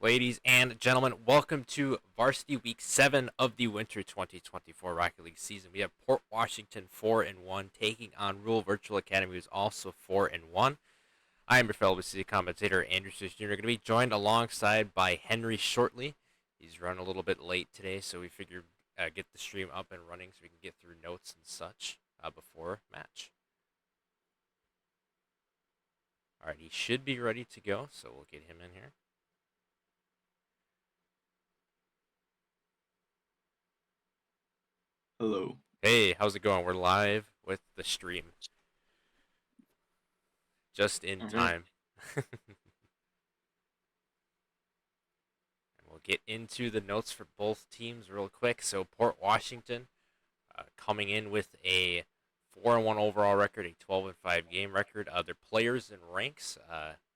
Ladies and gentlemen, welcome to Varsity Week 7 of the Winter 2024 Rocket League season. We have Port Washington 4-1 taking on Rule Virtual Academy, who's also 4-1. I am your fellow WIHSEA commentator, Andrew Czysz Jr., going to be joined alongside by Henry shortly. He's run a little bit late today, so we figured get the stream up and running so we can get through notes and such before match. All right, he should be ready to go, so we'll get him in here. Hello. Hey, how's it going? We're live with the stream. Just in All right. time. And we'll get into the notes for both teams real quick. So, Port Washington coming in with a 4-1 overall record, a 12-5 game record. Their players and ranks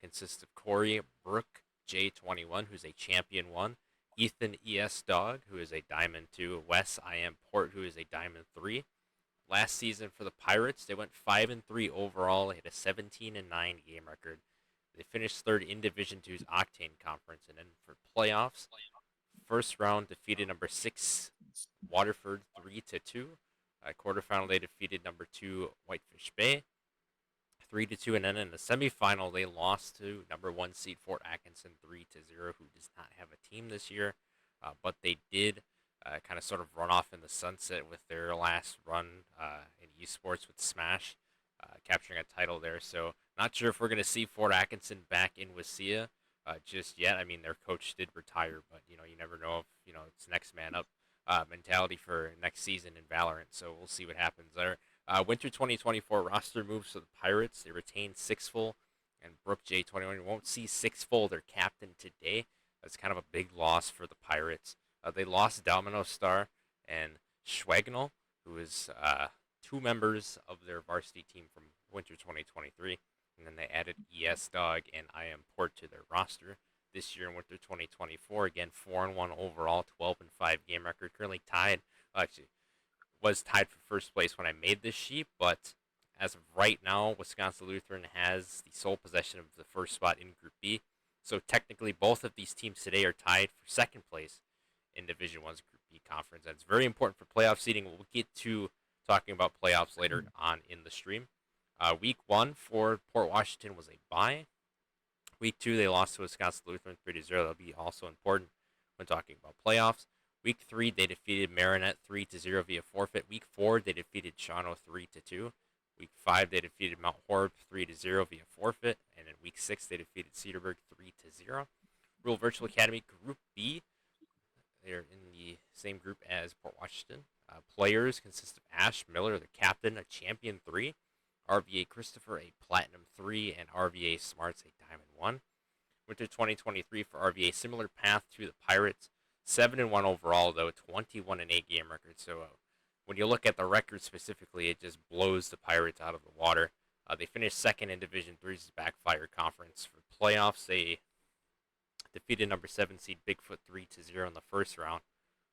consist of Corey Brook J21, who's a champion 1, Ethan ES Dog, who is a diamond 2, Wes I Am Port, who is a diamond 3. Last season for the Pirates, they went 5-3 overall. They had a 17-9 game record. They finished third in Division Two's Octane Conference, and then for playoffs, first round defeated number 6 Waterford 3-2. Quarterfinal they defeated number 2 Whitefish Bay 3-2, and then in the semifinal they lost to number 1 seed Fort Atkinson 3-0, who does not have a team this year, but they did kind of sort of run off in the sunset with their last run in esports with Smash, capturing a title there. So not sure if we're going to see Fort Atkinson back in WIHSEA just yet. I mean, their coach did retire, but you never know if it's next man up mentality for next season in Valorant. So we'll see what happens there. Winter 2024 roster moves to the Pirates. They retain Sixful and Brook J21. You won't see Sixful, their captain, today. That's kind of a big loss for the Pirates. They lost Domino Star and Schwagnall, who is two members of their varsity team from Winter 2023. And then they added ES Dog and I Am Port to their roster this year in Winter 2024. Again, 4-1 overall, 12-5 game record. Currently tied. Well, actually, was tied for first place when I made this sheet, but as of right now, Wisconsin Lutheran has the sole possession of the first spot in Group B. So technically, both of these teams today are tied for second place in Division One's Group B conference. That's very important for playoff seeding. We'll get to talking about playoffs later on in the stream. Week 1 for Port Washington was a bye. Week 2, they lost to Wisconsin Lutheran 3-0. That'll be also important when talking about playoffs. Week 3, they defeated Marinette 3-0 via forfeit. Week 4, they defeated Shawano 3-2. Week 5, they defeated Mount Horeb 3-0 via forfeit. And in Week 6, they defeated Cedarburg 3-0. Rule Virtual Academy Group B, they're in the same group as Port Washington. Players consist of Ash Miller, the captain, a champion 3. RVA Christopher, a platinum 3. And RVA Smarts, a diamond 1. Winter 2023 for RVA, similar path to the Pirates. 7-1 overall, though, 21-8 game record. So when you look at the record specifically, it just blows the Pirates out of the water. They finished second in Division Three's Backfire Conference. For playoffs, they defeated number 7 seed Bigfoot 3-0 in the first round.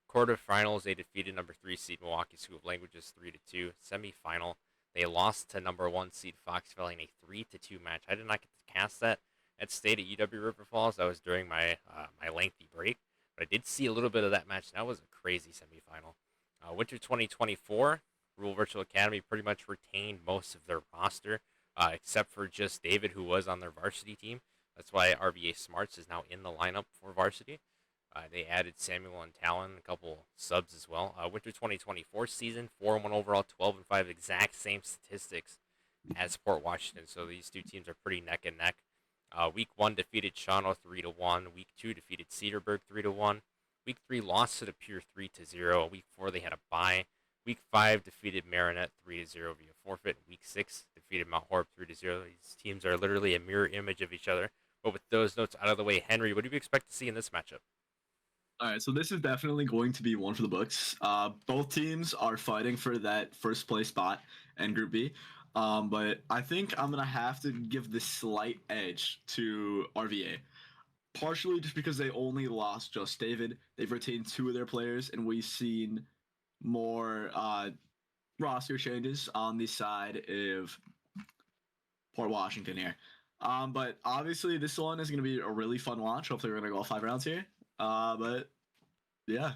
Quarterfinals, they defeated number 3 seed Milwaukee School of Languages 3-2. Semifinal, they lost to number 1 seed Fox Valley in a 3-2 match. I did not get to cast that at State at UW River Falls. That was during my my lengthy break. But I did see a little bit of that match. That was a crazy semifinal. Winter 2024, Rule Virtual Academy pretty much retained most of their roster, except for just David, who was on their varsity team. That's why RVA Smarts is now in the lineup for varsity. They added Samuel and Talon, a couple subs as well. Winter 2024 season, 4-1 overall, 12-5, exact same statistics as Port Washington. So these two teams are pretty neck and neck. Week 1 defeated Shawano 3-1. Week 2 defeated Cedarburg 3-1. Week 3 lost to the Pure 3-0. Week 4 they had a bye. Week 5 defeated Marinette 3-0 via forfeit. Week 6 defeated Mount Horeb 3-0. These teams are literally a mirror image of each other. But with those notes out of the way, Henry, what do you expect to see in this matchup? All right, so this is definitely going to be one for the books. Both teams are fighting for that first place spot in Group B. But I think I'm gonna have to give the slight edge to RVA, partially just because they only lost Just David. They've retained 2 of their players, and we've seen more roster changes on the side of Port Washington here. But obviously this one is gonna be a really fun watch. Hopefully we're gonna go all 5 rounds here. But yeah.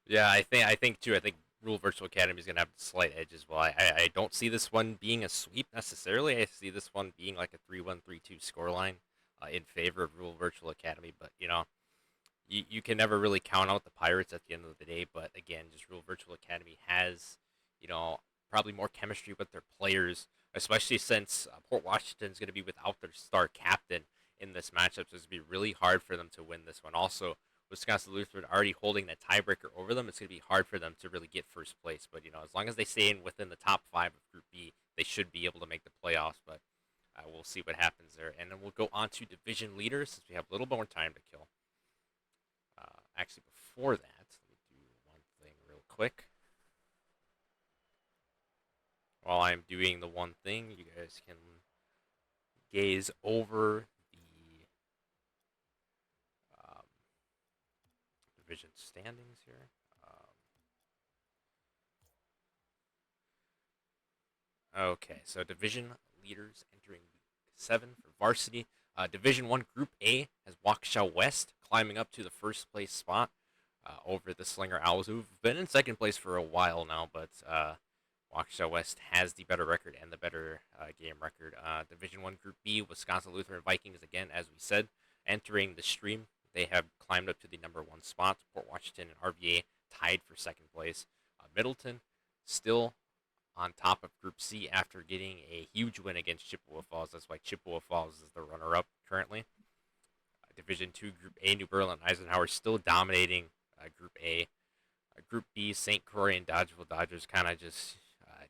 Yeah, I think too. I think Rule Virtual Academy is gonna have a slight edge as well. I don't see this one being a sweep necessarily. I see this one being like a 3-1, 3-2 scoreline in favor of Rule Virtual Academy. But you can never really count out the Pirates at the end of the day. But again, just Rule Virtual Academy has you know probably more chemistry with their players, especially since Port Washington is going to be without their star captain in this matchup. So it's going to be really hard for them to win this one. Also, Wisconsin Lutheran already holding that tiebreaker over them, it's going to be hard for them to really get first place. But as long as they stay in within the top five of Group B, they should be able to make the playoffs. But we'll see what happens there, and then we'll go on to division leaders since we have a little more time to kill. Actually, before that, let me do one thing real quick. While I'm doing the one thing, you guys can gaze over the division standings here. Okay, so division leaders entering week 7 for varsity. Division 1 Group A has WIHSEA West climbing up to the first place spot over the Slinger Owls, who've been in second place for a while now, but WIHSEA West has the better record and the better game record. Division 1 Group B, Wisconsin Lutheran Vikings, again, as we said, entering the stream. They have climbed up to the number 1 spot. Port Washington and RVA tied for second place. Middleton still on top of Group C after getting a huge win against Chippewa Falls. That's why Chippewa Falls is the runner-up currently. Division 2 Group A, New Berlin and Eisenhower still dominating Group A. Group B, St. Croix and Dodgeville Dodgers kind of just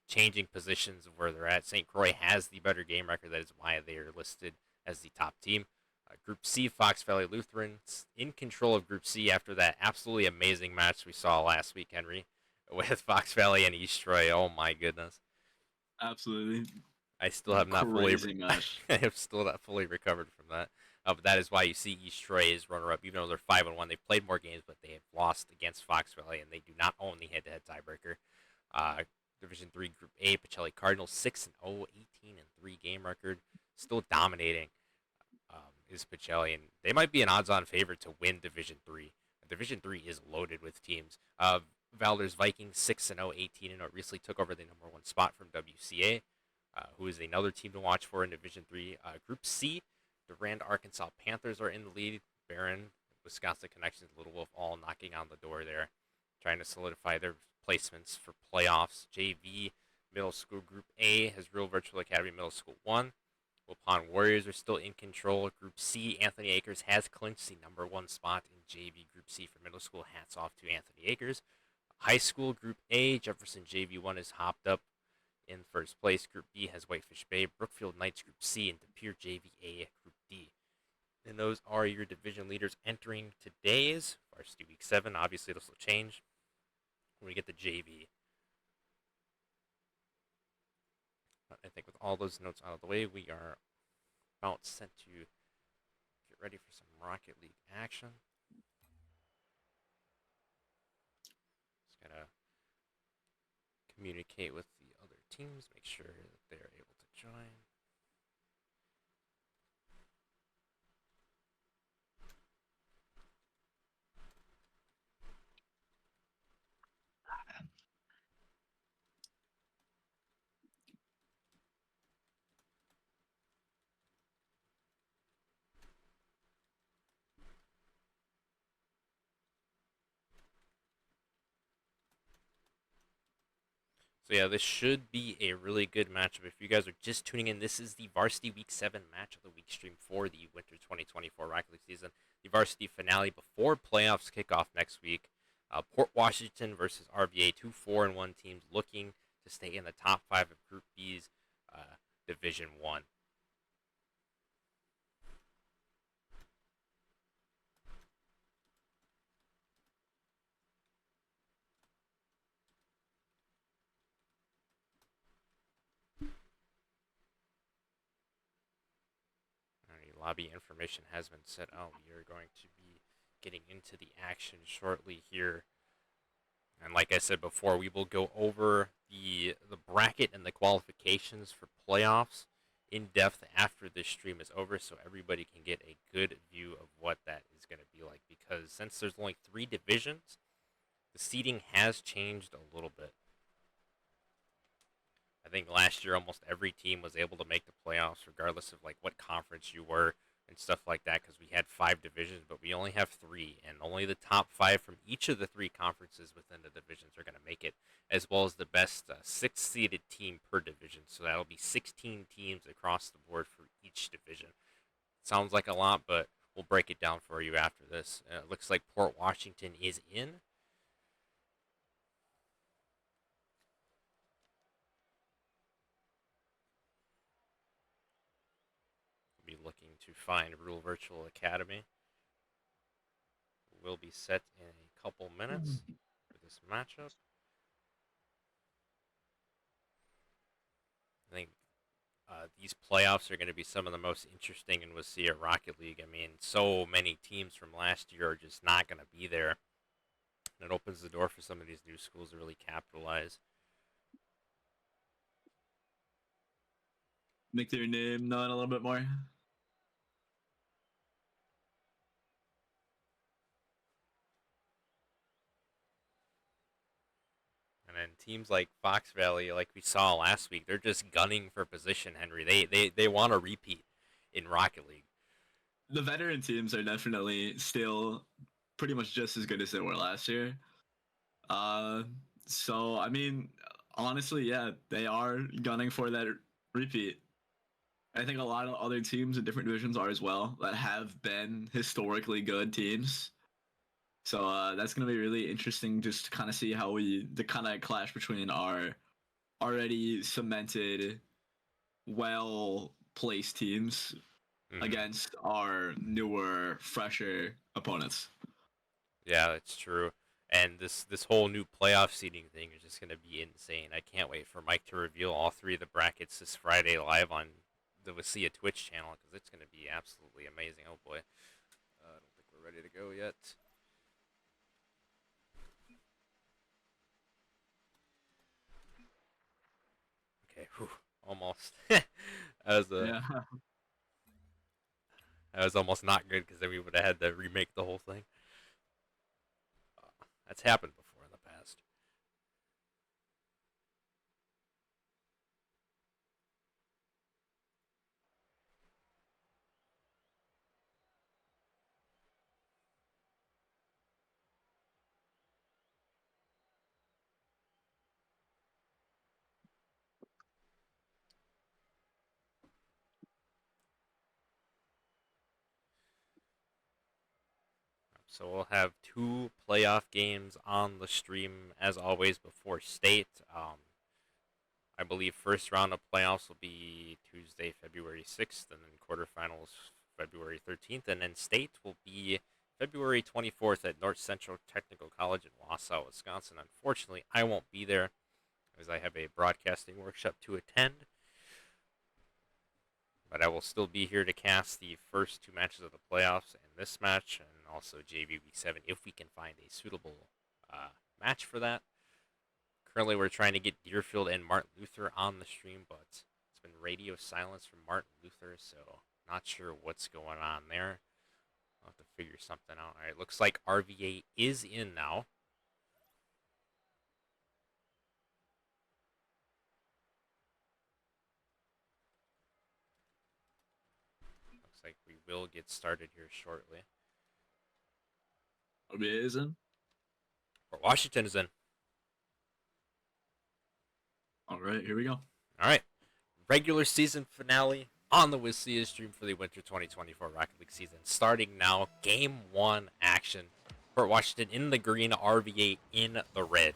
changing positions of where they're at. St. Croix has the better game record. That is why they are listed as the top team. Group C, Fox Valley Lutheran in control of Group C after that absolutely amazing match we saw last week, Henry, with Fox Valley and East Troy. Oh my goodness. Absolutely. I still have not fully Crazy match. I have still not fully recovered from that. But that is why you see East Troy is runner-up, even though they're 5-1. They've played more games, but they have lost against Fox Valley, and they do not own the head-to-head tiebreaker. Division 3 Group A, Pacelli Cardinals 6-0, 18-3 game record, still dominating. Is Pacelli, and they might be an odds-on favorite to win Division 3. Division 3 is loaded with teams. Valder's Vikings 6-0, 18-0, recently took over the number 1 spot from WCA, who is another team to watch for in Division 3. Group C, Durand Arkansas Panthers are in the lead. Barron, Wisconsin Connections, Little Wolf all knocking on the door there, trying to solidify their placements for playoffs. JV Middle School Group A has Real Virtual Academy Middle School 1. Wilpon Warriors are still in control. Group C, Anthony Akers has clinched the number 1 spot in JV Group C for middle school. Hats off to Anthony Akers. High school Group A, Jefferson JV1 is hopped up in first place. Group B has Whitefish Bay, Brookfield Knights Group C, and De Pere JVA Group D. And those are your division leaders entering today's Varsity Week 7. Obviously, this will change when we get the JV. But I think with all those notes out of the way, we are about set to get ready for some Rocket League action. Just gotta communicate with the other teams, make sure that they're able to join. So yeah, this should be a really good matchup. If you guys are just tuning in, this is the Varsity Week 7 match of the week stream for the Winter 2024 Rocket League season. The Varsity finale before playoffs kick off next week. Port Washington versus RVA, two 4-1 teams looking to stay in the top 5 of Group B's Division 1. Lobby information has been set out. We are going to be getting into the action shortly here. And like I said before, we will go over the bracket and the qualifications for playoffs in depth after this stream is over so everybody can get a good view of what that is going to be like. Because since there's only 3 divisions, the seeding has changed a little bit. I think last year almost every team was able to make the playoffs regardless of like what conference you were and stuff like that, because we had 5 divisions, but we only have 3, and only the top 5 from each of the 3 conferences within the divisions are going to make it, as well as the best 6th-seeded team per division. So that'll be 16 teams across the board for each division. Sounds like a lot, but we'll break it down for you after this. It looks like Port Washington is in. We'll be looking to find Rule Virtual Academy. Will be set in a couple minutes for this matchup. I think these playoffs are going to be some of the most interesting in WIHSEA Rocket League. I mean, so many teams from last year are just not going to be there. And it opens the door for some of these new schools to really capitalize. Make their name known a little bit more. And then teams like Fox Valley, like we saw last week, they're just gunning for position, Henry. They want to repeat in Rocket League. The veteran teams are definitely still pretty much just as good as they were last year. So I mean, honestly, yeah, they are gunning for that repeat. I think a lot of other teams in different divisions are as well that have been historically good teams. So that's gonna be really interesting just to kind of see how the kind of clash between our already cemented, well placed teams against our newer, fresher opponents. Yeah, that's true. And this whole new playoff seeding thing is just going to be insane. I can't wait for Mike to reveal all 3 of the brackets this Friday live on the WIHSEA Twitch channel, because it's going to be absolutely amazing. Oh boy, I don't think we're ready to go yet. Okay, whew, almost. that was almost not good, because then we would have had to remake the whole thing. That's happened before in the past. So we'll have 2 playoff games on the stream as always before state. I believe first round of playoffs will be Tuesday, February 6th, and then quarterfinals February 13th, and then state will be February 24th at North Central Technical College in Wausau, Wisconsin. Unfortunately, I won't be there as I have a broadcasting workshop to attend, but I will still be here to cast the first 2 matches of the playoffs and this match, and also JV Week 7 if we can find a suitable match for that. Currently, we're trying to get Deerfield and Martin Luther on the stream, but it's been radio silence from Martin Luther, so not sure what's going on there. I'll have to figure something out. All right, looks like RVA is in now. Looks like we will get started here shortly. RVA is in. Or Washington is in. All right, here we go. All right, regular season finale on the WIHSEA stream for the Winter 2024 Rocket League season. Starting now, Game 1 action. Port Washington in the green, RVA in the red.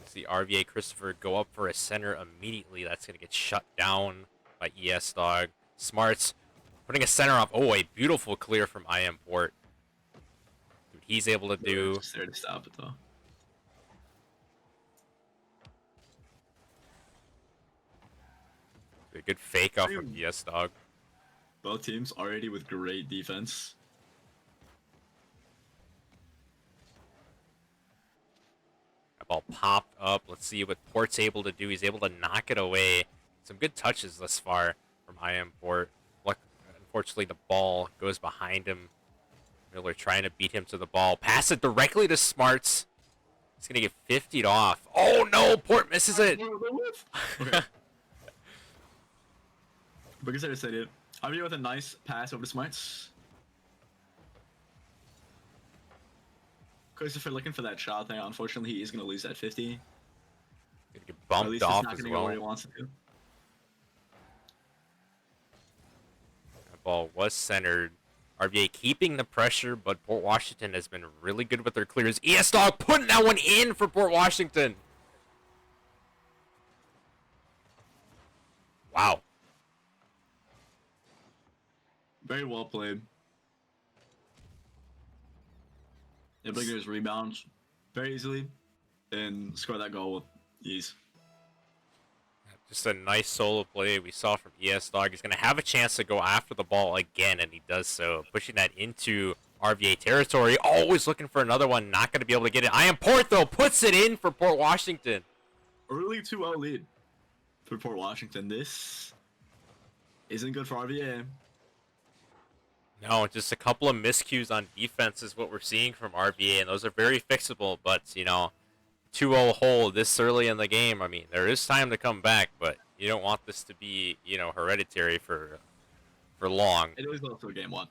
You see RVA Christopher go up for a center immediately. That's going to get shut down by ES Dog. Smarts putting a center off. Oh, a beautiful clear from IM Port. Dude, he's able to do. Just there to stop it though. A good fake off of ES Dog. Both teams already with great defense. That ball popped up. Let's see what Port's able to do. He's able to knock it away. some good touches thus far from Port. Look, unfortunately, the ball goes behind him. Miller trying to beat him to the ball. Pass it directly to Smarts. He's going to get 50'd off. Oh, no. Port misses it. Okay. Because I said it. RVA with a nice pass over to Smarts. Christopher looking for that shot there. Unfortunately, he is going to lose that 50. Gonna get Or at bumped least off it's not as going to go where he well. wants it to. That ball was centered. RVA keeping the pressure, but Port Washington has been really good with their clears. ES Dog putting that one in for Port Washington. Wow. Very well played. Able to get his rebounds very easily and score that goal with ease. Just a nice solo play we saw from ES Dog. He's going to have a chance to go after the ball again, and he does so. Pushing that into RVA territory. Always looking for another one. Not going to be able to get it. Port, though, puts it in for Port Washington. Early 2-0 lead for Port Washington. This isn't good for RVA. No, just a couple of miscues on defense is what we're seeing from RVA, and those are very fixable, but, 2-0 hole this early in the game. I mean, there is time to come back, but you don't want this to be, hereditary for long. It is also game one.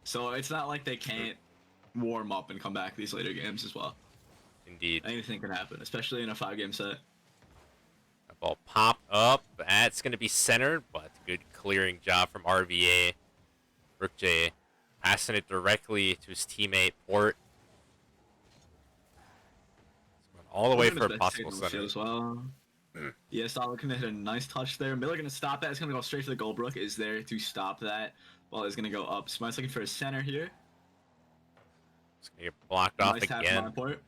So it's not like they can't warm up and come back these later games as well. Indeed. Anything can happen, especially in a 5-game set. That ball popped up. That's going to be centered, but good clearing job from RVA. Rook J passing it directly to his teammate, Port. All the way for a possible center. As well. Yeah, Stott looking to hit a nice touch there. Miller going to stop that. It's going to go straight for the goal. Brook is there to stop that. Ball is going to go up. Smart's looking for a center here. It's going to get blocked off nice tap again. from Port.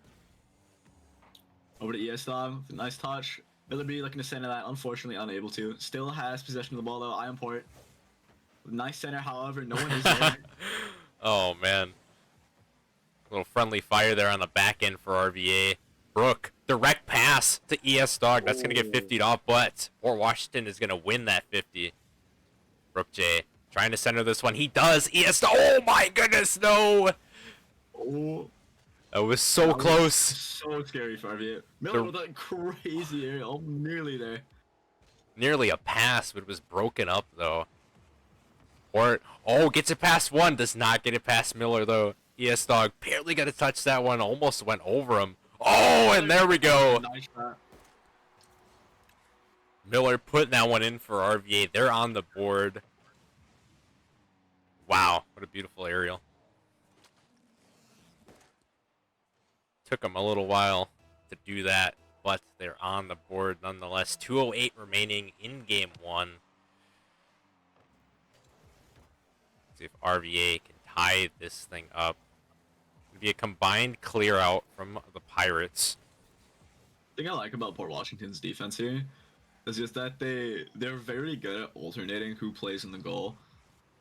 Over to ES Dog. Nice touch. Miller B looking to center that. Unfortunately, unable to. Still has possession of the ball, though. Iron Port. Nice center, however. No one is there. Oh, man. A little friendly fire there on the back end for RVA. Brook, direct pass to ES Dog. That's going to get 50'd off, but Port Washington is going to win that 50. Brook J trying to center this one. He does. ES Dog. Oh, my goodness, no. Oh. That was so close. So scary for RVA. Miller with that crazy area. Oh, nearly there. Nearly a pass, but it was broken up, though. Port, gets it past one. Does not get it past Miller, though. ES Dog barely got to touch that one. Almost went over him. Oh, and there we go. Nice shot. Miller putting that one in for RVA. They're on the board. Wow, what a beautiful aerial. Took them a little while to do that, but they're on the board nonetheless. 2:08 remaining in game one. See if RVA can tie this thing up. Be a combined clear out from the Pirates. The thing I like about Port Washington's defense here is just that they're very good at alternating who plays in the goal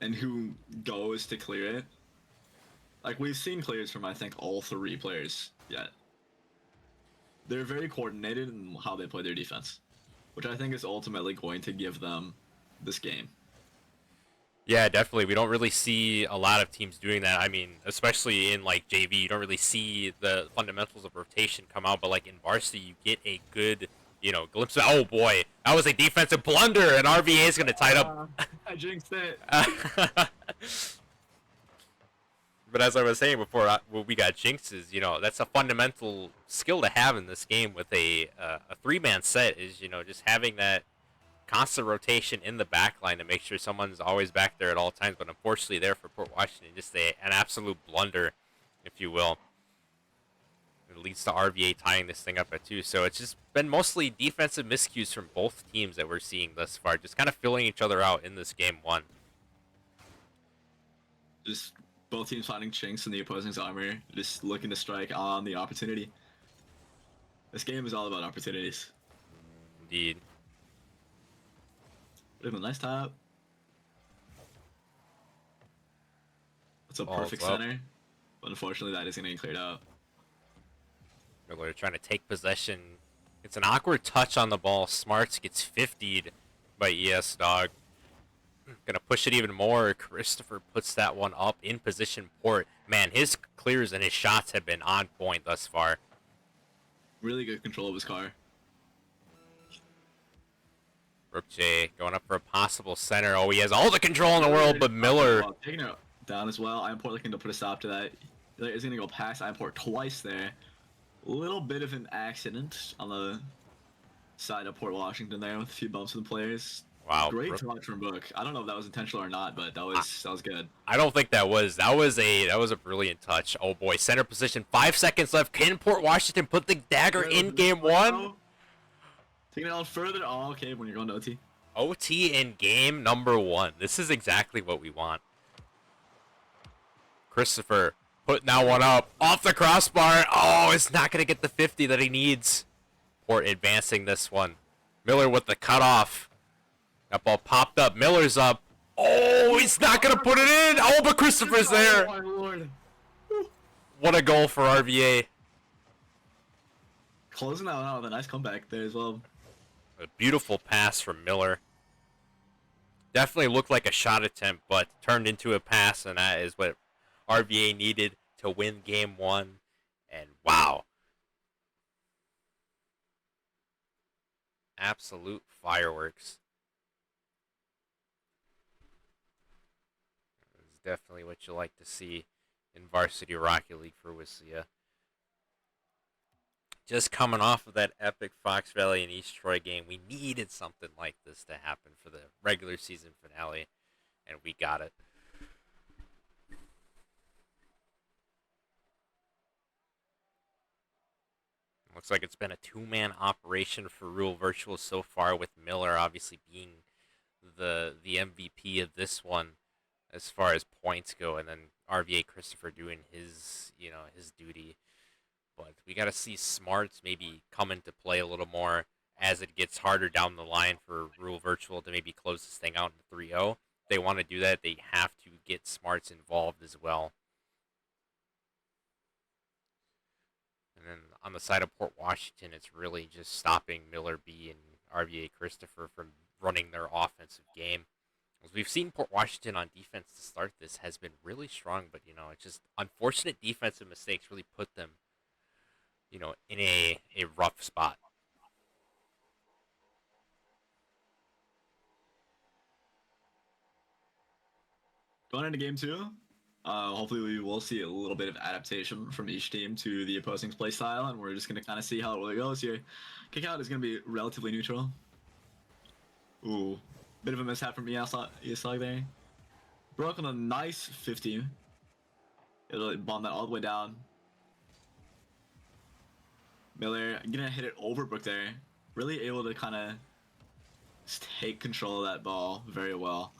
and who goes to clear it. Like, we've seen clears from, I think, all 3 players yet. They're very coordinated in how they play their defense, which I think is ultimately going to give them this game. Yeah, definitely. We don't really see a lot of teams doing that. I mean, especially in, JV, you don't really see the fundamentals of rotation come out, but, in Varsity, you get a good, glimpse of, oh, boy, that was a defensive blunder, and RVA is going to tie it up. I jinxed it. But as I was saying before, what we got jinxes, that's a fundamental skill to have in this game with a 3-man set is, just having that constant rotation in the back line to make sure someone's always back there at all times. But unfortunately there for Port Washington, just an absolute blunder, if you will. It leads to RVA tying this thing up at 2. So it's just been mostly defensive miscues from both teams that we're seeing thus far. Just kind of filling each other out in this game one. Just both teams finding chinks in the opposing's armor, just looking to strike on the opportunity. This game is all about opportunities. Indeed. Look at the nice tap. That's a Ball's perfect up. center. But unfortunately, that is going to get cleared out. Miller trying to take possession. It's an awkward touch on the ball. Smarts gets 50'd. by ES Dog. Gonna push it even more. Christopher puts that one up in position. Port, man, his clears and his shots have been on point thus far. Really good control of his car. Rook J going up for a possible center. Oh, he has all the control in the world, but Miller. Taking it down as well. Import looking to put a stop to that. Is going to go past Import twice there. A little bit of an accident on the side of Port Washington there with a few bumps with the players. Wow, great touch from Book. I don't know if that was intentional or not, but that was good. I don't think that was. That was a brilliant touch. Oh boy, center position. 5 seconds left. Can Port Washington put the dagger in game one? Taking it on further. Oh, okay. When you're going to OT. OT in game number one. This is exactly what we want. Christopher putting that one up off the crossbar. Oh, it's not gonna get the 50 that he needs. Port advancing this one. Miller with the cutoff. That ball popped up. Miller's up. Oh, he's not going to put it in. Oh, but Christopher's there. Oh, my Lord. What a goal for RVA. Closing that one out with a nice comeback there as well. A beautiful pass from Miller. Definitely looked like a shot attempt, but turned into a pass, and that is what RVA needed to win game one. And wow. Absolute fireworks. Definitely what you like to see in Varsity Rocket League for WIHSEA. Just coming off of that epic Fox Valley and East Troy game, we needed something like this to happen for the regular season finale, and we got it. Looks like it's been a two-man operation for Rule Virtual so far, with Miller obviously being the MVP of this one as far as points go, and then RVA Christopher doing his duty. But we got to see smarts maybe come into play a little more as it gets harder down the line for Rule Virtual to maybe close this thing out in 3-0. If they want to do that, they have to get smarts involved as well. And then on the side of Port Washington, it's really just stopping Miller B and RVA Christopher from running their offensive game. As we've seen Port Washington on defense to start this has been really strong, but it's just unfortunate defensive mistakes really put them, in a rough spot. Going into game two, hopefully we will see a little bit of adaptation from each team to the opposing's play style, and we're just going to kind of see how it really goes here. Kickout is going to be relatively neutral. Ooh. Bit of a mishap from ESLog there. Broke on a nice 50. It'll bomb that all the way down. Miller gonna hit it over Brook there. Really able to kind of take control of that ball very well.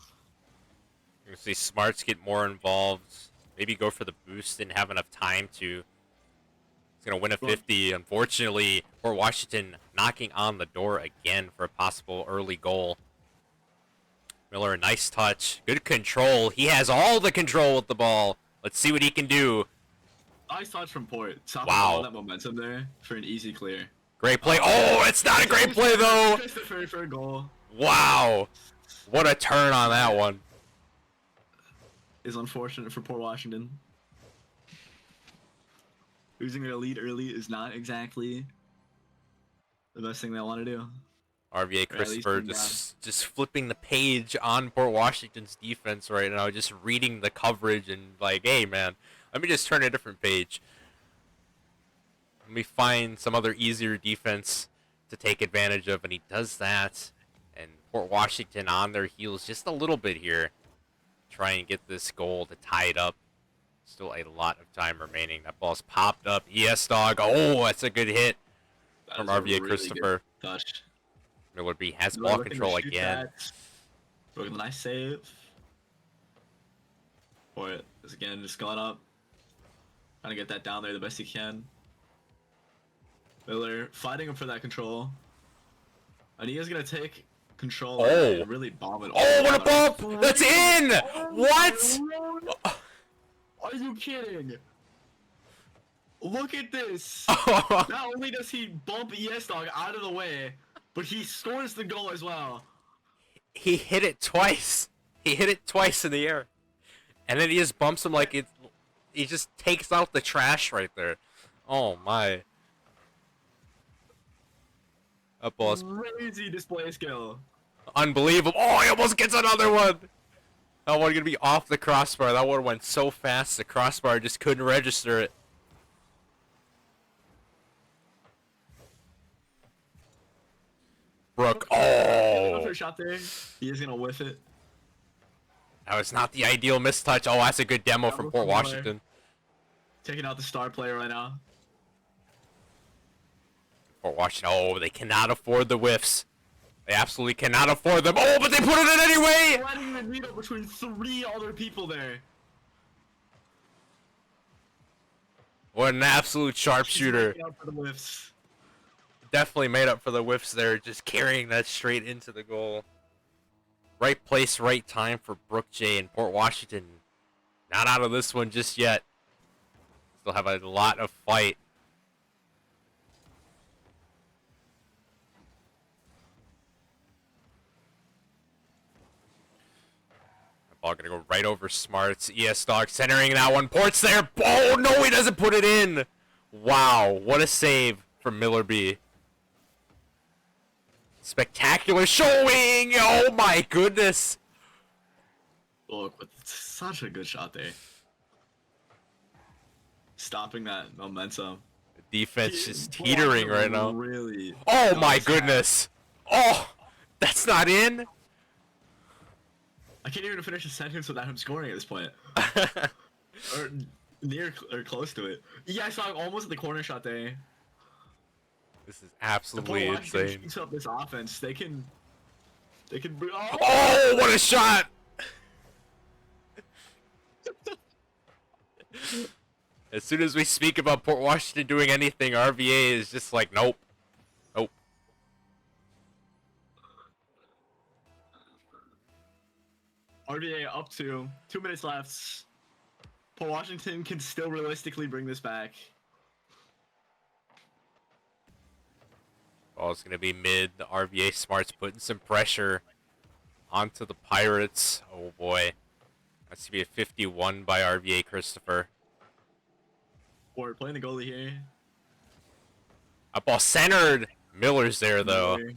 You're gonna see smarts get more involved. Maybe go for the boost. Didn't have enough time to. He's gonna win a 50. Unfortunately, Port Washington knocking on the door again for a possible early goal. Miller, a nice touch. Good control. He has all the control with the ball. Let's see what he can do. Nice touch from Port. Wow. That momentum there for an easy clear. Great play. Oh, it's not a great play, though. Christopher for a goal. Wow. What a turn on that one. Is unfortunate for Port Washington. Losing their lead early is not exactly the best thing they want to do. RVA Christopher just flipping the page on Port Washington's defense right now, just reading the coverage and like, hey man, let me just turn a different page. Let me find some other easier defense to take advantage of, and he does that. And Port Washington on their heels just a little bit here, try and get this goal to tie it up. Still a lot of time remaining. That ball's popped up. ES Dog. Oh, that's a good hit from RVA really Christopher. Touch. Miller B has ball control again. Broken, nice save. Port is again just going up. Trying to get that down there the best he can. Miller fighting him for that control. And he is going to take control and really bomb it. Oh, what a bump! That's in! What? Are you kidding? Look at this! Not only does he bump ES Dog out of the way, but he scores the goal as well. he hit it twice. He hit it twice in the air. And then he just bumps him like it. He just takes out the trash right there. Oh my. That ball's Crazy display skill. unbelievable. Oh, he almost gets another one. That one gonna be off the crossbar. That one went so fast the crossbar just couldn't register it. Brook. Go for Oh. a shot there. He is gonna whiff it. That was not the ideal mistouch. Oh, that's a good demo from Port Washington. Taking out the star player right now. Port Washington. Oh, they cannot afford the whiffs. They absolutely cannot afford them. Oh, but they put it in anyway! Threading the needle between 3 other people there. What an absolute sharpshooter. Making up for the whiffs. Definitely made up for the whiffs there, just carrying that straight into the goal. Right place, right time for Brook J and Port Washington. Not out of this one just yet. Still have a lot of fight. Ball gonna go right over Smarts. ES Dog centering that one. Port's there. Oh no, he doesn't put it in. Wow, what a save from Miller B. Spectacular showing. Oh my goodness. Look, with such a good shot there. Stopping that momentum. The defense just teetering right now. Really. Oh my goodness. Oh, that's not in. I can't even finish a sentence without him scoring at this point. Or near or close to it. Yeah, I saw him almost at the corner shot there. This is absolutely insane. Keeps up this offense. They can. Oh, what a shot! As soon as we speak about Port Washington doing anything, RVA is just like, nope. Nope. RVA up to 2 minutes left. Port Washington can still realistically bring this back. Ball's going to be mid. The RVA Smarts putting some pressure onto the Pirates. Oh boy. That's going to be a 51 by RVA Christopher. Or playing the goalie here. Up ball centered. Miller's there though. Miller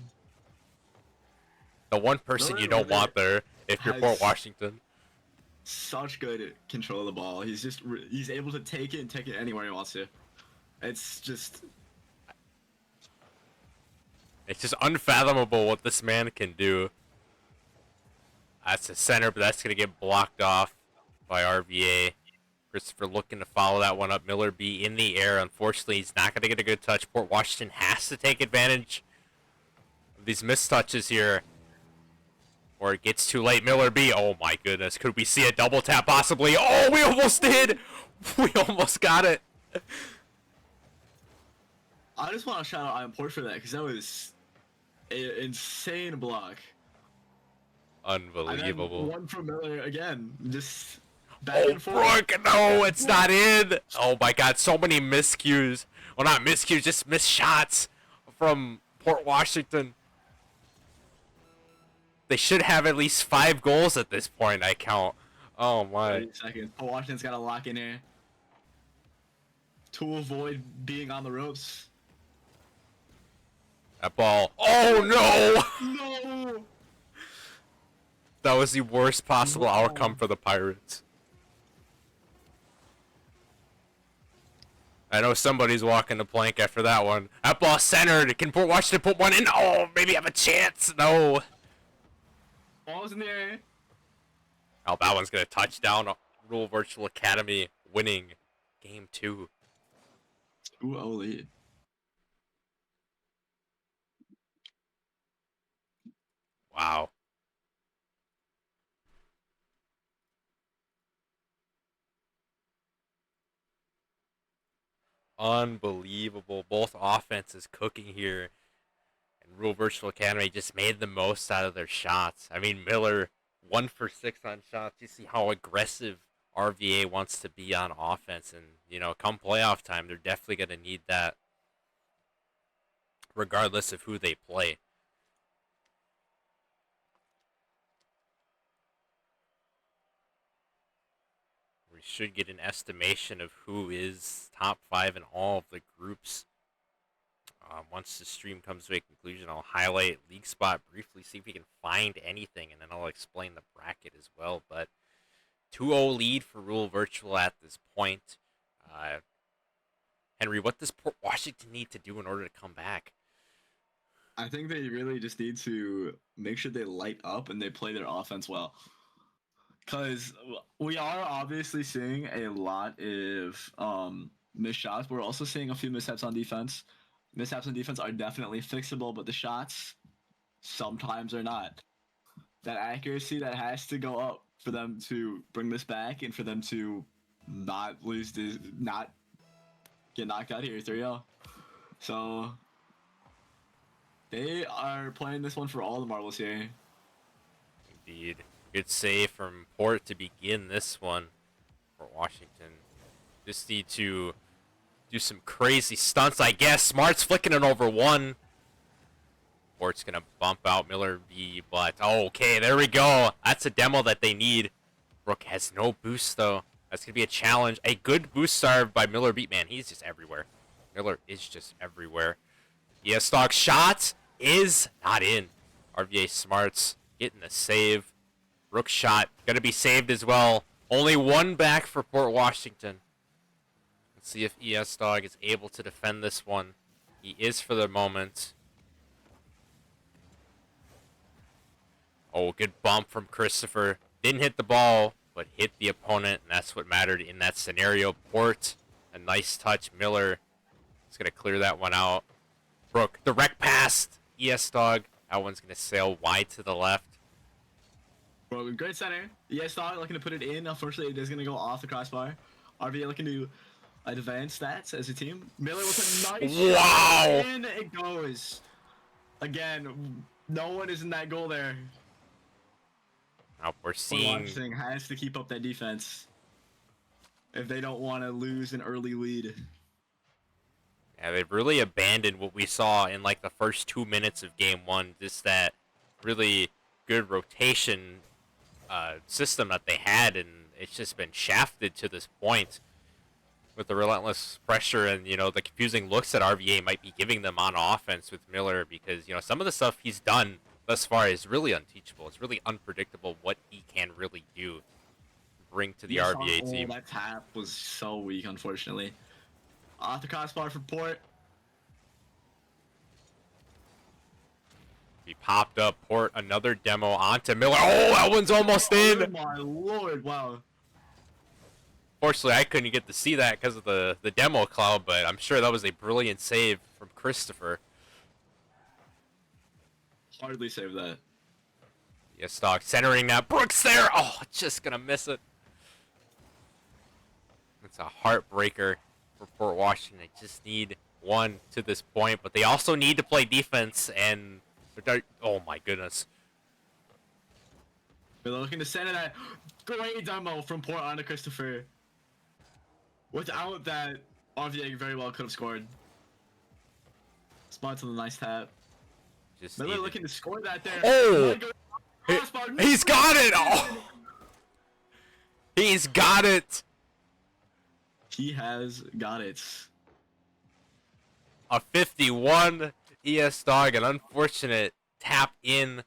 The one person you don't want there if you're Port Washington. Such good control of the ball. He's able to take it and take it anywhere he wants to. It's just unfathomable what this man can do. That's a center, but that's going to get blocked off by RVA. Christopher looking to follow that one up. Miller B in the air. Unfortunately, he's not going to get a good touch. Port Washington has to take advantage of these mistouches here, or it gets too late. Miller B. Oh my goodness. Could we see a double tap possibly? Oh, we almost did. We almost got it. I just want to shout out Port for that because that was an insane block. Unbelievable. And then one from Miller again, just back and forth. Brook, no, it's not in. Oh my God, so many miscues. Well, not miscues, just missed shots from Port Washington. They should have at least 5 goals at this point, I count. Oh my. 30 seconds. Port Washington's got to lock in here to avoid being on the ropes. That ball. Oh no! No! That was the worst possible outcome for the Pirates. I know somebody's walking the plank after that one. That ball centered. Can Port Washington put one in? Oh, maybe have a chance. No. Ball's in the air. Oh, that one's going to touchdown. Rule Virtual Academy winning game 2. 2-0 lead. Wow. Unbelievable. Both offenses cooking here. And Rule Virtual Academy just made the most out of their shots. I mean, Miller, 1 for 6 on shots. You see how aggressive RVA wants to be on offense. And, you know, come playoff time, they're definitely going to need that, regardless of who they play. should get an estimation of who is top 5 in all of the groups. Once the stream comes to a conclusion, I'll highlight league spot briefly, see if we can find anything, and then I'll explain the bracket as well. But 2-0 lead for Rule Virtual at this point. Henry, what does Port Washington need to do in order to come back? I think they really just need to make sure they light up and they play their offense well. Because we are obviously seeing a lot of missed shots. We're also seeing a few missteps on defense. Missteps on defense are definitely fixable, but the shots sometimes are not. That accuracy that has to go up for them to bring this back and for them to not lose this, not get knocked out here 3-0. So they are playing this one for all the marbles here. Indeed. Good save from Port to begin this one for Washington. Just need to do some crazy stunts, I guess. Smart's flicking it over one. Port's going to bump out Miller B, but okay, there we go. That's a demo that they need. Brook has no boost, though. That's going to be a challenge. A good boost starve by Miller B. Man, he's just everywhere. Miller is just everywhere. Yes, Dog shot is not in. RVA Smarts getting the save. Rook shot going to be saved as well. Only one back for Port Washington. Let's see if ES Dog is able to defend this one. He is for the moment. Oh, good bump from Christopher. Didn't hit the ball, but hit the opponent, and that's what mattered in that scenario. Port, a nice touch. Miller is going to clear that one out. Brook, direct pass. ES Dog. That one's going to sail wide to the left. Bro, great center. ES Dog looking to put it in. Unfortunately, it is going to go off the crossbar. RVA looking to advance stats as a team. Miller with a nice wow shot. In it goes. Again, no one is in that goal there. Now we're seeing Washington has to keep up that defense if they don't want to lose an early lead. Yeah, they've really abandoned what we saw in like the first 2 minutes of game one. Just that really good rotation system that they had, and it's just been shafted to this point with the relentless pressure and, you know, the confusing looks that RVA might be giving them on offense with Miller, because, you know, some of the stuff he's done thus far is really unteachable. It's really unpredictable what he can really do, bring to the RVA team. That tap was so weak, unfortunately. Off the crossbar for Port. He popped up. Port, another demo onto Miller. Oh, that one's almost in. Oh my lord, wow. Fortunately, I couldn't get to see that because of the demo cloud, but I'm sure that was a brilliant save from Christopher. Hardly saved that. Yes, Dog centering that. Brooks there. Oh, just gonna miss it. It's a heartbreaker for Port Washington. They just need one to this point, but they also need to play defense, and oh my goodness. We're looking to send that great demo from Port onto Christopher. Without that, RVA very well could have scored. Spot to the nice tap. Just Miller looking to score that there. Oh! He's got it! Oh! He's got it! He has got it. A 51 ES Dog, an unfortunate tap in.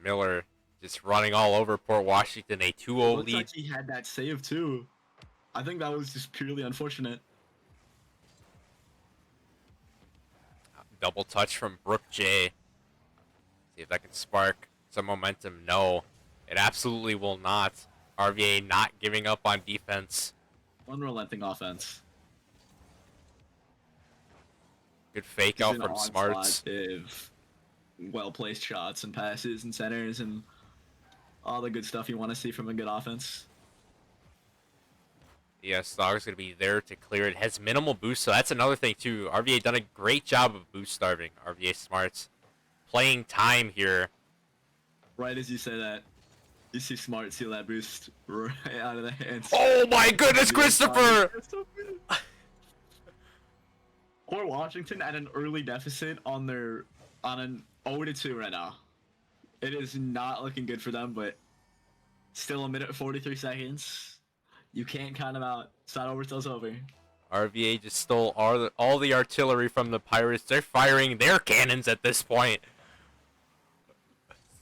Miller just running all over Port Washington, a 2-0 Looks lead. like he had that save too. I think that was just purely unfortunate. Double touch from Brook J. See if that can spark some momentum. No, it absolutely will not. RVA not giving up on defense. Unrelenting offense. Good fake out from Smarts. Well-placed shots and passes and centers and all the good stuff you want to see from a good offense. Yes, Dog's going to be there to clear it. Has minimal boost, so that's another thing too. RVA done a great job of boost starving. RVA Smarts playing time here. Right as you say that, you see Smart steal that boost right out of the hands. Oh my goodness, Christopher! Port Washington at an early deficit on an 0-2 right now. It is not looking good for them, but still a minute 43 seconds. You can't count them out. It's not over till it's over. RVA just stole all the artillery from the Pirates. They're firing their cannons at this point.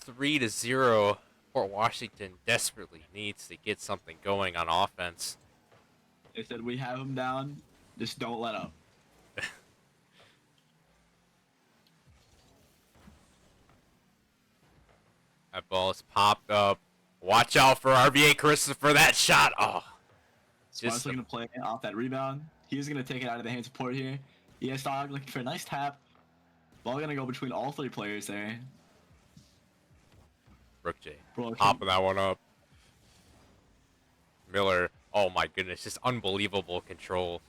3-0. Port Washington desperately needs to get something going on offense. They said we have them down. Just don't let up. That ball is popped up. Watch out for RVA Christopher. That shot. Oh. Smart's looking to play off that rebound. He's going to take it out of the hands of Port here. ES Dog looking for a nice tap. Ball going to go between all three players there. Brook J. Popping that one up. Miller. Oh my goodness. Just unbelievable control.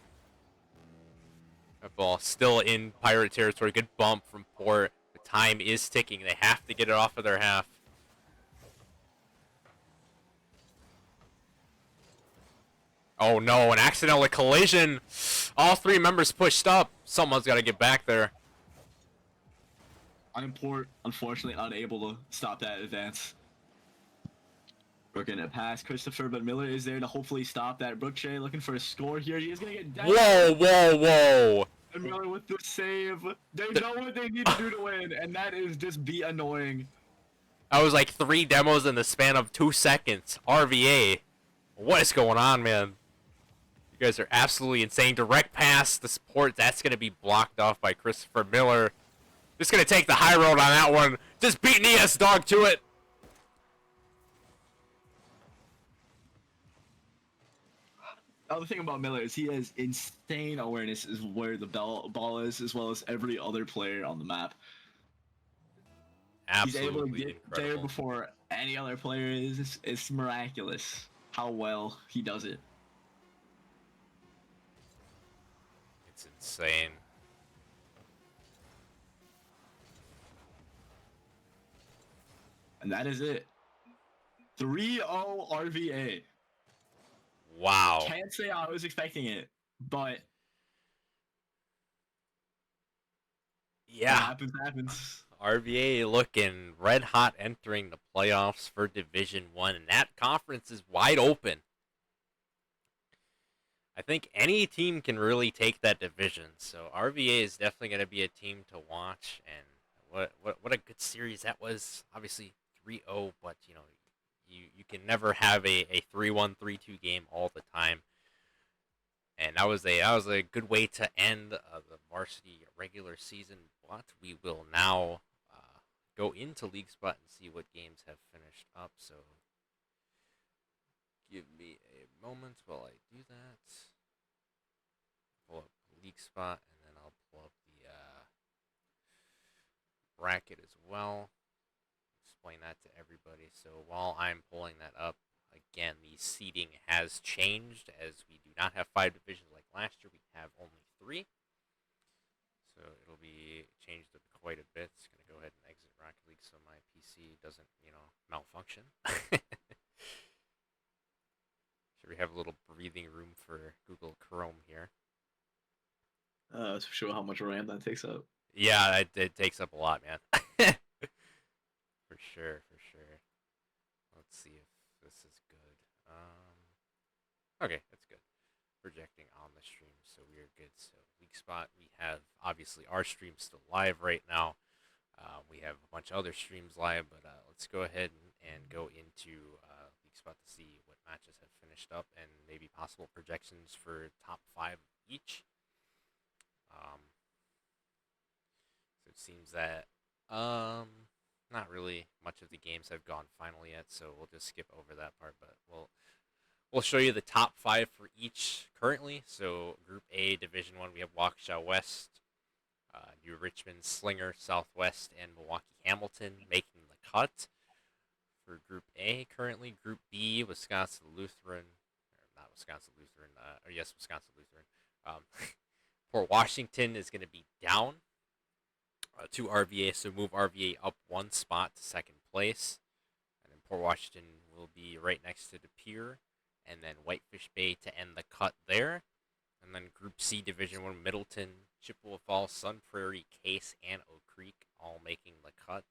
That ball still in Pirate territory. Good bump from Port. The time is ticking. They have to get it off of their half. Oh no, an accidental collision. All three members pushed up. Someone's got to get back there. Port, unfortunately, unable to stop that advance. Brook in a pass, Christopher, but Miller is there to hopefully stop that. Brook Shea looking for a score here. He is going to get down. Whoa, whoa, whoa. And Miller with the save. They know what they need to do to win, and that is just be annoying. That was like 3 demos in the span of 2 seconds. RVA. What is going on, man? You guys are absolutely insane. Direct pass, the support, that's going to be blocked off by Christopher Miller. Just going to take the high road on that one. Just beating ES Dog to it. The other thing about Miller is he has insane awareness is where the ball is, as well as every other player on the map. Absolutely He's able to get incredible. there before any other player is. It's miraculous how well he does it. It's insane. And that is it. 3-0 RVA. Wow. Can't say I was expecting it, but Yeah. happens. RVA looking red hot entering the playoffs for Division 1, and that conference is wide open. I think any team can really take that division, so RVA is definitely going to be a team to watch, and what a good series that was. Obviously 3-0, but you know, you can never have a 3-1, 3-2 game all the time. And that was a good way to end the varsity regular season, but we will now go into League Spot and see what games have finished up. So give me a moment while I do that. Pull up League Spot, and then I'll pull up the bracket as well. Explain that to everybody. So while I'm pulling that up, again, the seating has changed, as we do not have 5 divisions like last year. We have only 3. So it'll be changed up quite a bit. It's going to go ahead and exit Rocket League so my PC doesn't, malfunction. Should we have a little breathing room for Google Chrome here? To show how much RAM that takes up. Yeah, it takes up a lot, man. For sure. Let's see if this is good. Okay, that's good. Projecting on the stream, so we are good. So League Spot, we have obviously our stream still live right now. We have a bunch of other streams live, but let's go ahead and go into League Spot to see what matches have finished up and maybe possible projections for top 5 each. So it seems that not really much of the games have gone final yet, so we'll just skip over that part. But we'll show you the top 5 for each currently. So Group A, Division 1, we have Waukesha West, New Richmond, Slinger, Southwest, and Milwaukee Hamilton making the cut. For Group A currently, Group B, Wisconsin Lutheran, Wisconsin Lutheran. Port Washington is going to be down to RVA, so move RVA up 1 spot to 2nd place. And then Port Washington will be right next to De Pere, and then Whitefish Bay to end the cut there. And then Group C, Division 1, Middleton, Chippewa Falls, Sun Prairie, Case, and Oak Creek all making the cut.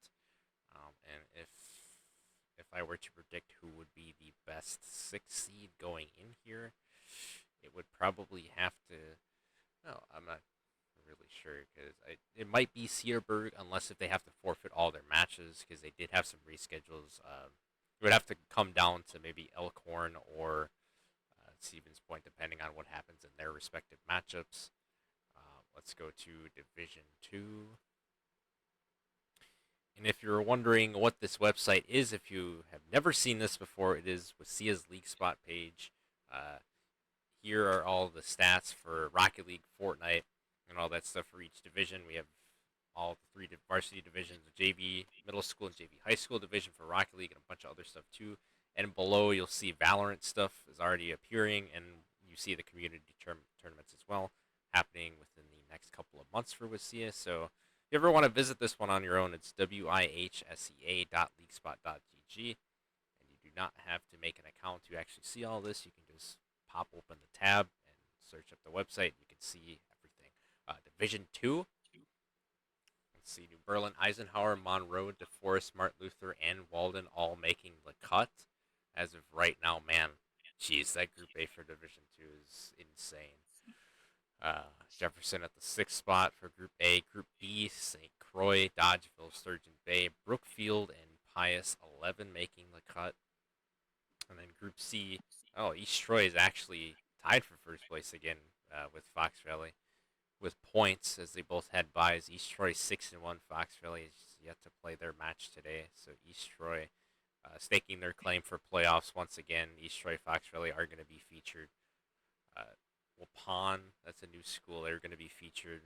And if if I were to predict who would be the best 6 seed going in here, it would probably have to. No, I'm not really sure because it might be Cedarburg unless if they have to forfeit all their matches because they did have some reschedules. It would have to come down to maybe Elkhorn or Stevens Point depending on what happens in their respective matchups. Let's go to Division 2. And if you're wondering what this website is, if you have never seen this before, it is WIHSEA's League Spot page. Uh, Here are all the stats for Rocket League, Fortnite, and all that stuff for each division. We have all the 3 varsity divisions, JV middle school and JV high school division for Rocket League, and a bunch of other stuff too. And below, you'll see Valorant stuff is already appearing, and you see the community tournaments as well happening within the next couple of months for WIHSEA. So if you ever want to visit this one on your own, it's wihsea.leaguespot.gg, and you do not have to make an account to actually see all this. You can just pop open the tab and search up the website. You can see everything. Division 2. Let's see. New Berlin, Eisenhower, Monroe, DeForest, Martin Luther, and Walden all making the cut. As of right now, man, geez, that Group A for Division 2 is insane. Jefferson at the 6th spot for Group A. Group B, St. Croix, Dodgeville, Sturgeon Bay, Brookfield, and Pius 11 making the cut. And then Group C, East Troy is actually tied for first place again with Fox Valley with points as they both had buys. East Troy 6-1. Fox Valley is yet to play their match today. So East Troy staking their claim for playoffs once again. East Troy, Fox Valley are going to be featured. Waupun, that's a new school. They're going to be featured.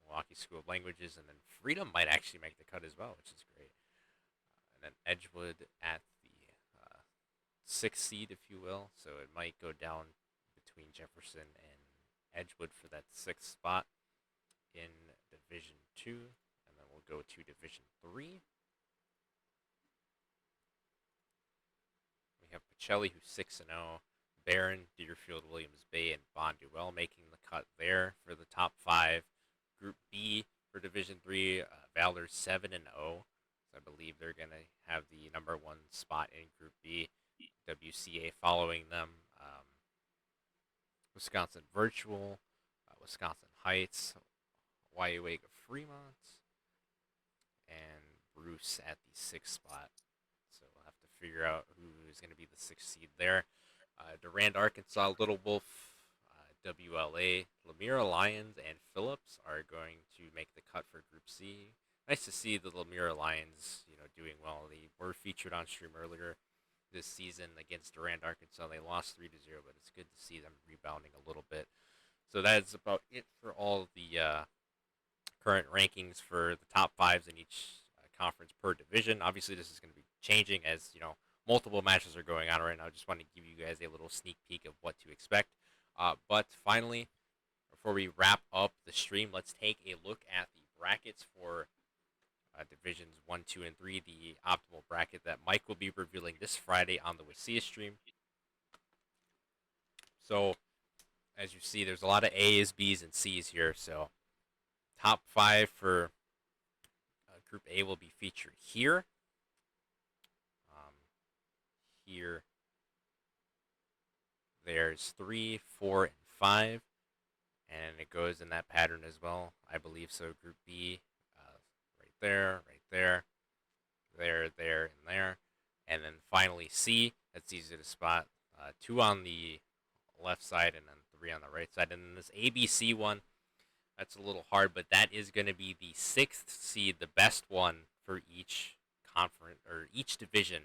Milwaukee School of Languages, and then Freedom might actually make the cut as well, which is great. And then Edgewood at the 6th seed, if you will. So it might go down between Jefferson and Edgewood for that 6th spot in Division 2. And then we'll go to Division 3. We have Pacelli, who's 6-0. Barron, Deerfield, Williams Bay, and Bonduel making the cut there for the top 5. Group B for Division 3, Valor 7-0. So I believe they're going to have the number 1 spot in Group B. WCA following them. Wisconsin Virtual, Wisconsin Heights, Waiwega Fremont, and Bruce at the 6th spot. So we'll have to figure out who is going to be the 6th seed there. Durand, Arkansas, Little Wolf, WLA, Lemira Lions, and Phillips are going to make the cut for Group C. Nice to see the Lemira Lions, doing well. They were featured on stream earlier this season against Durand, Arkansas. They lost 3-0, but it's good to see them rebounding a little bit. So that is about it for all the current rankings for the top 5s in each conference per division. Obviously, this is going to be changing as multiple matches are going on right now. I just want to give you guys a little sneak peek of what to expect. But finally, before we wrap up the stream, let's take a look at the brackets for Divisions 1, 2, and 3, the optimal bracket that Mike will be revealing this Friday on the WIHSEA stream. So, as you see, there's a lot of A's, B's, and C's here. So, top 5 for Group A will be featured here. Here, there's 3, 4, and 5, and it goes in that pattern as well. I believe so. Group B, right there, there, and there, and then finally C. That's easy to spot. 2 on the left side, and then 3 on the right side. And then this ABC one, that's a little hard, but that is going to be the 6th seed, the best one for each conference or each division.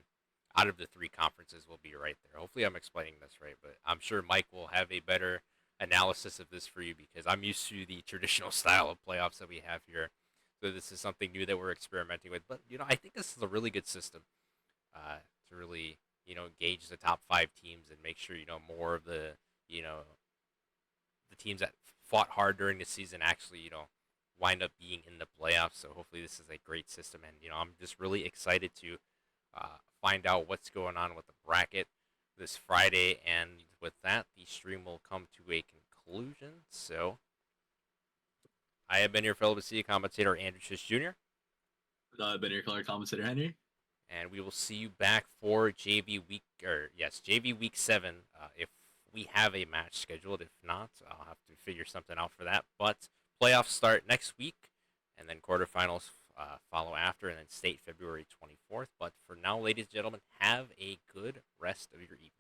Out of the 3 conferences will be right there. Hopefully I'm explaining this right, but I'm sure Mike will have a better analysis of this for you because I'm used to the traditional style of playoffs that we have here. So this is something new that we're experimenting with. But, I think this is a really good system to really, gauge the top 5 teams and make sure, more of the, the teams that fought hard during the season actually, wind up being in the playoffs. So hopefully this is a great system. And, I'm just really excited to find out what's going on with the bracket this Friday. And with that, the stream will come to a conclusion. So I have been your fellow WIHSEA commentator, Andrew Czysz Jr. I've been your color commentator, Henry. and we will see you back for JV week 7 if we have a match scheduled. If not, I'll have to figure something out for that. But playoffs start next week, and then quarterfinals follow after, and then state February 24th. But for now, ladies and gentlemen, have a good rest of your evening.